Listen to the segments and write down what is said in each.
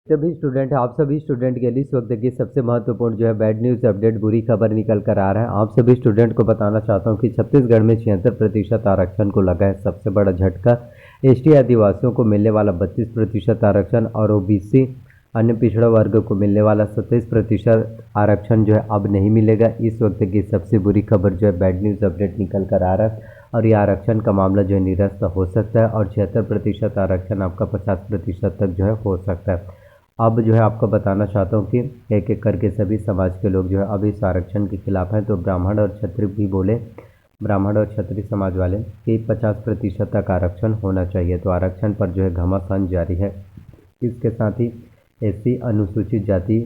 सभी स्टूडेंट हैं, आप सभी स्टूडेंट के लिए इस वक्त की सबसे महत्वपूर्ण जो है बैड न्यूज़ अपडेट बुरी खबर निकल कर आ रहा है। आप सभी स्टूडेंट को बताना चाहता हूं कि छत्तीसगढ़ में 76% आरक्षण को लगा है सबसे बड़ा झटका। एसटी आदिवासियों को मिलने वाला 32% आरक्षण और ओबीसी अन्य पिछड़ा वर्ग को मिलने वाला 27% आरक्षण जो है अब नहीं मिलेगा। इस वक्त की सबसे बुरी खबर जो है बैड न्यूज़ अपडेट निकल कर आ रहा है और ये आरक्षण का मामला जो है निरस्त हो सकता है और 76% आरक्षण आपका 50% तक जो है हो सकता है। अब जो है आपको बताना चाहता हूँ कि एक एक करके सभी समाज के लोग जो है अभी इस आरक्षण के खिलाफ हैं। तो ब्राह्मण और क्षत्रिय भी बोले, ब्राह्मण और क्षत्रिय समाज वाले कि 50% तक आरक्षण होना चाहिए। तो आरक्षण पर जो है घमासान जारी है। इसके साथ ही एससी अनुसूचित जाति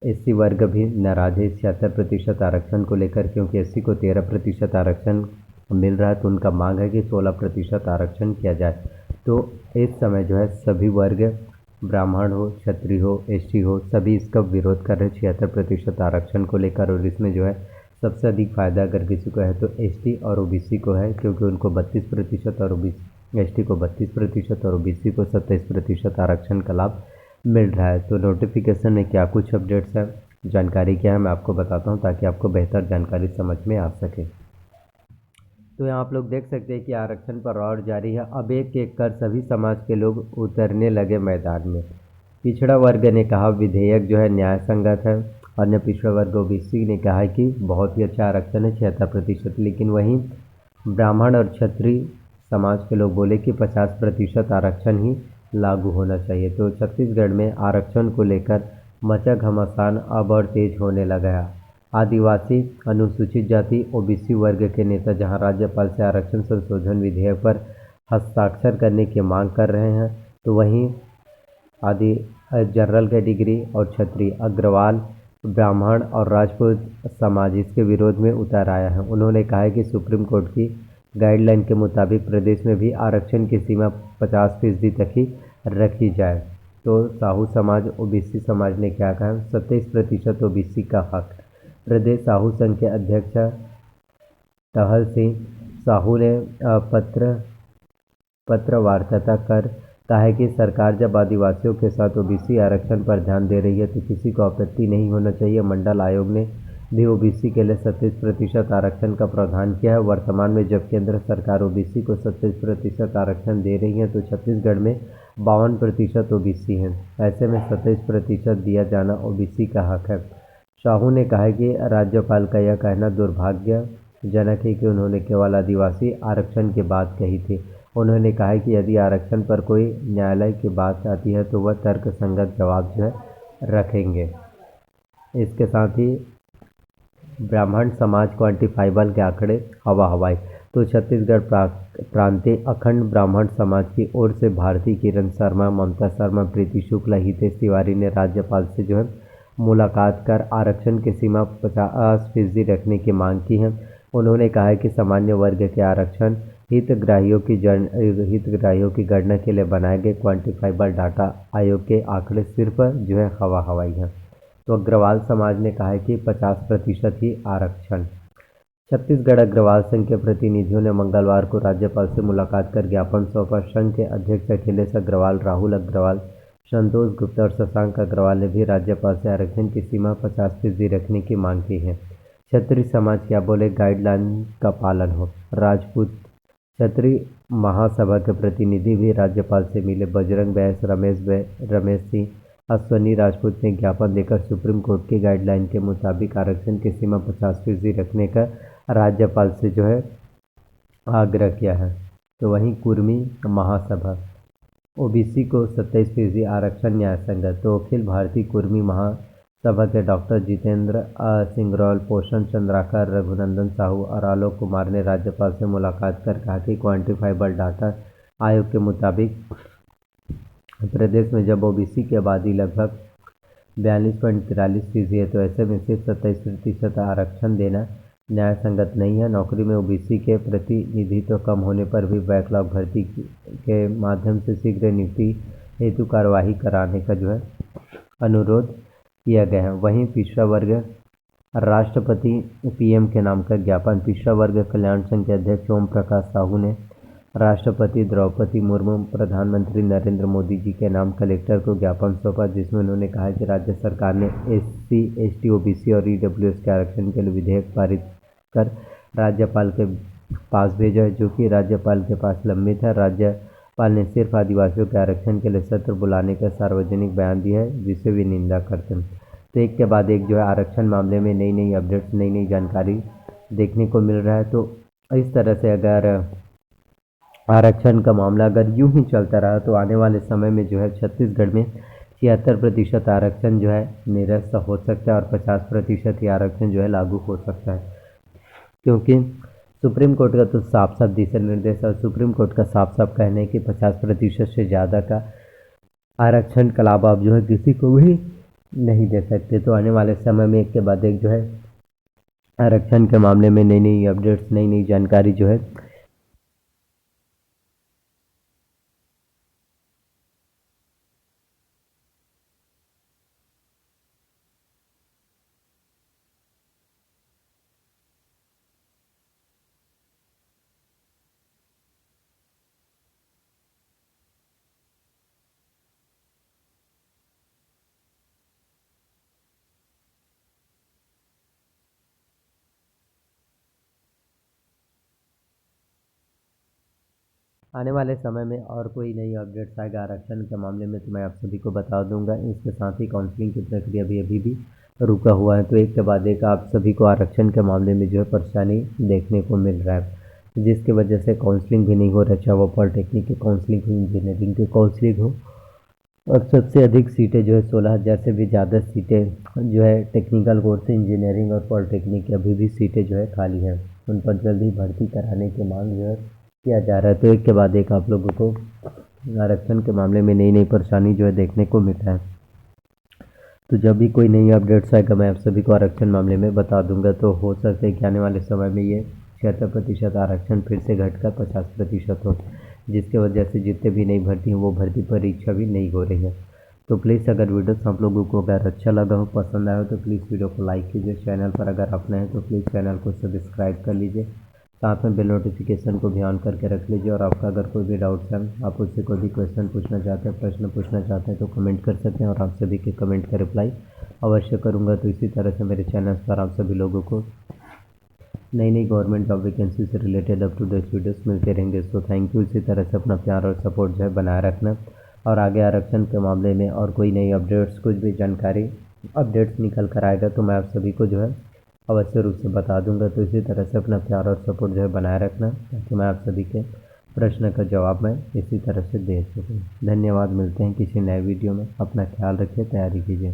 एससी वर्ग भी नाराज है 76% आरक्षण को लेकर, क्योंकि एससी को 13% आरक्षण मिल रहा है। तो उनका मांग है कि 16% आरक्षण किया जाए। तो इस समय जो है सभी वर्ग, ब्राह्मण हो, क्षत्रिय हो, एसटी हो, सभी इसका विरोध कर रहे हैं 76% आरक्षण को लेकर। और इसमें जो है सबसे अधिक फायदा अगर किसी को है तो एसटी और ओबीसी को है, क्योंकि उनको 32% और एसटी को 32% और ओबीसी को 27% आरक्षण का लाभ मिल रहा है। तो नोटिफिकेशन में क्या कुछ अपडेट्स है, जानकारी क्या है, मैं आपको बताता हूँ ताकि आपको बेहतर जानकारी समझ में आ सके। तो यहाँ आप लोग देख सकते हैं कि आरक्षण पर और जारी है। अब एक एक कर सभी समाज के लोग उतरने लगे मैदान में। पिछड़ा वर्ग ने कहा विधेयक जो है न्याय संगत है। अन्य पिछड़ा वर्ग ओबीसी ने कहा कि बहुत ही अच्छा आरक्षण है 76%। लेकिन वहीं ब्राह्मण और क्षत्रिय समाज के लोग बोले कि 50% आरक्षण ही लागू होना चाहिए। तो छत्तीसगढ़ में आरक्षण को लेकर मचा घमासान अब और तेज होने लगा है। आदिवासी अनुसूचित जाति ओबीसी वर्ग के नेता जहां राज्यपाल से आरक्षण संशोधन विधेयक पर हस्ताक्षर करने की मांग कर रहे हैं, तो वहीं आदि जनरल कैटेगरी और क्षत्रिय अग्रवाल ब्राह्मण और राजपूत समाज इसके विरोध में उतर आया है। उन्होंने कहा है कि सुप्रीम कोर्ट की गाइडलाइन के मुताबिक प्रदेश में भी आरक्षण की सीमा 50% तक ही रखी जाए। तो साहू समाज ओबीसी समाज ने क्या कहा, 27% ओबीसी का हक। प्रदेश साहू संघ के अध्यक्ष टहल सिंह साहू ने पत्र वार्ता कर कहा है कि सरकार जब आदिवासियों के साथ ओबीसी आरक्षण पर ध्यान दे रही है तो किसी को आपत्ति नहीं होना चाहिए। मंडल आयोग ने भी ओबीसी के लिए 27% आरक्षण का प्रावधान किया है। वर्तमान में जब केंद्र सरकार ओबीसी को 27% आरक्षण दे रही है तो छत्तीसगढ़ में 52% ओबीसी हैं। ऐसे में 27% दिया जाना ओबीसी का हक है। साहू ने कहा कि राज्यपाल का यह कहना दुर्भाग्यजनक है कि उन्होंने केवल आदिवासी आरक्षण की बात कही थी। उन्होंने कहा कि यदि आरक्षण पर कोई न्यायालय की बात आती है तो वह तर्कसंगत जवाब जो है रखेंगे। इसके साथ ही ब्राह्मण समाज क्वांटिफाइबल के आंकड़े हवा हवाई। तो छत्तीसगढ़ प्रांतीय अखंड ब्राह्मण समाज की ओर से भारती किरण शर्मा, ममता शर्मा, प्रीति शुक्ला, हितेश तिवारी ने राज्यपाल से जो है मुलाकात कर आरक्षण की सीमा 50% रखने की मांग की है। उन्होंने कहा है कि सामान्य वर्ग के आरक्षण हितग्राहियों की गणना के लिए बनाए गए क्वांटिफाइबल डाटा आयोग के आंकड़े सिर्फ जो है हवा हवाई हैं। तो अग्रवाल समाज ने कहा है कि 50% ही आरक्षण। छत्तीसगढ़ अग्रवाल संघ के प्रतिनिधियों ने मंगलवार को राज्यपाल से मुलाकात कर ज्ञापन सौंपा। संघ के अध्यक्ष अखिलेश अग्रवाल, राहुल अग्रवाल, संतोष गुप्ता और शशांक अग्रवाल ने भी राज्यपाल से आरक्षण की सीमा 50% रखने की मांग की है। क्षत्रिय समाज क्या बोले, गाइडलाइन का पालन हो। राजपूत क्षत्रिय महासभा के प्रतिनिधि भी राज्यपाल से मिले। बजरंग बैस, रमेश सिंह, अश्वनी राजपूत ने ज्ञापन देकर सुप्रीम कोर्ट की गाइडलाइन के मुताबिक आरक्षण की सीमा 50% रखने का राज्यपाल से जो है आग्रह किया है। तो वहीं कुर्मी महासभा ओबीसी को 27% आरक्षण न्याय संगत। तो अखिल भारतीय कुर्मी महासभा के डॉक्टर जितेंद्र सिंगरौल, पोषण चंद्राकर, रघुनंदन साहू और आलोक कुमार ने राज्यपाल से मुलाकात कर कहा कि क्वांटिफाइबल डाटा आयोग के मुताबिक प्रदेश में जब ओबीसी की आबादी लगभग 42.43% है तो ऐसे में सिर्फ 27% आरक्षण देना न्याय संगत नहीं है। नौकरी में ओबीसी के प्रतिनिधित्व कम होने पर भी बैकलॉग भर्ती के माध्यम से शीघ्र नियुक्ति हेतु कार्यवाही कराने का जो है अनुरोध किया गया है। वहीं पिछड़ा वर्ग राष्ट्रपति पीएम के नाम का ज्ञापन। पिछड़ा वर्ग कल्याण संघ के अध्यक्ष ओम प्रकाश साहू ने राष्ट्रपति द्रौपदी मुर्मू प्रधानमंत्री नरेंद्र मोदी जी के नाम कलेक्टर को ज्ञापन सौंपा, जिसमें उन्होंने कहा कि राज्य सरकार ने SC, ST, OBC और EWS के आरक्षण के लिए विधेयक पारित कर राज्यपाल के पास भेजा है, जो कि राज्यपाल के पास लंबित है। राज्यपाल ने सिर्फ आदिवासियों के आरक्षण के लिए सत्र बुलाने का सार्वजनिक बयान दिया है, जिसे भी निंदा करते हैं। तो एक के बाद एक जो है आरक्षण मामले में नई नई अपडेट्स, नई नई जानकारी देखने को मिल रहा है। तो इस तरह से अगर आरक्षण का मामला अगर यूं ही चलता रहा तो आने वाले समय में जो है छत्तीसगढ़ में 76% आरक्षण जो है निरस्त हो सकता है और 50% ही आरक्षण जो है लागू हो सकता है, क्योंकि सुप्रीम कोर्ट का तो साफ साफ दिशा निर्देश और सुप्रीम कोर्ट का साफ साफ कहना है कि 50% से ज़्यादा का आरक्षण का लाभ आप जो है किसी को भी नहीं दे सकते। तो आने वाले समय में एक के बाद एक जो है आरक्षण के मामले में नई नई अपडेट्स, नई नई जानकारी जो है आने वाले समय में और कोई नई अपडेट्स आएगा आरक्षण के मामले में तो मैं आप सभी को बता दूंगा। इसके साथ ही काउंसलिंग की प्रक्रिया भी अभी भी रुका हुआ है, तो एक के बाद एक आप सभी को आरक्षण के मामले में जो है परेशानी देखने को मिल रहा है, जिसकी वजह से काउंसलिंग भी नहीं हो रहा, चाहे वो पॉलिटेक्निक की काउंसलिंग हो, इंजीनियरिंग की काउंसलिंग हो। और सबसे अधिक सीटें जो है 16,000 से भी ज़्यादा सीटें जो है टेक्निकल कोर्स से इंजीनियरिंग और पॉलिटेक्निक की अभी भी सीटें जो है खाली हैं, उन पर जल्दी भर्ती कराने की मांग जो है किया जा रहा है। तो एक के बाद एक आप लोगों को आरक्षण के मामले में नई नई परेशानी जो है देखने को मिल रहा है। तो जब भी कोई नई अपडेट्स आएगा मैं आप सभी को आरक्षण मामले में बता दूंगा। तो हो सकता है कि आने वाले समय में ये 76% आरक्षण फिर से घटकर 50% हो, जिसके वजह से जितने भी नई भर्ती हैं वो भर्ती परीक्षा भी नहीं हो रही है। तो प्लीज़ अगर वीडियोस आप लोगों को अगर अच्छा लगा हो, पसंद आया हो, तो प्लीज़ वीडियो को लाइक कीजिए। चैनल पर अगर आप नए हैं तो प्लीज़ चैनल को सब्सक्राइब कर लीजिए, साथ में बेल नोटिफिकेशन को भी ऑन करके रख लीजिए। और आपका अगर कोई भी डाउट्स है, आप उससे कोई भी क्वेश्चन पूछना चाहते हैं, प्रश्न पूछना चाहते हैं तो कमेंट कर सकते हैं और आप सभी के कमेंट का रिप्लाई अवश्य करूँगा। तो इसी तरह से मेरे चैनल पर आप सभी लोगों को नई नई गवर्नमेंट जॉब वैकेंसी से related up to date videos मिलते रहेंगे। So thank you. इसी तरह से अपना प्यार और सपोर्ट जो है बनाए रखना, और आगे आरक्षण के मामले में और कोई नई अपडेट्स, कुछ भी जानकारी अपडेट्स निकल कर आएगा तो मैं आप सभी को जो है अवश्य रूप से बता दूंगा। तो इसी तरह से अपना प्यार और सपोर्ट जो है बनाए रखना, ताकि मैं आप सभी के प्रश्न का जवाब मैं इसी तरह से दे सकूँ। धन्यवाद। मिलते हैं किसी नए वीडियो में। अपना ख्याल रखिए, तैयारी कीजिए।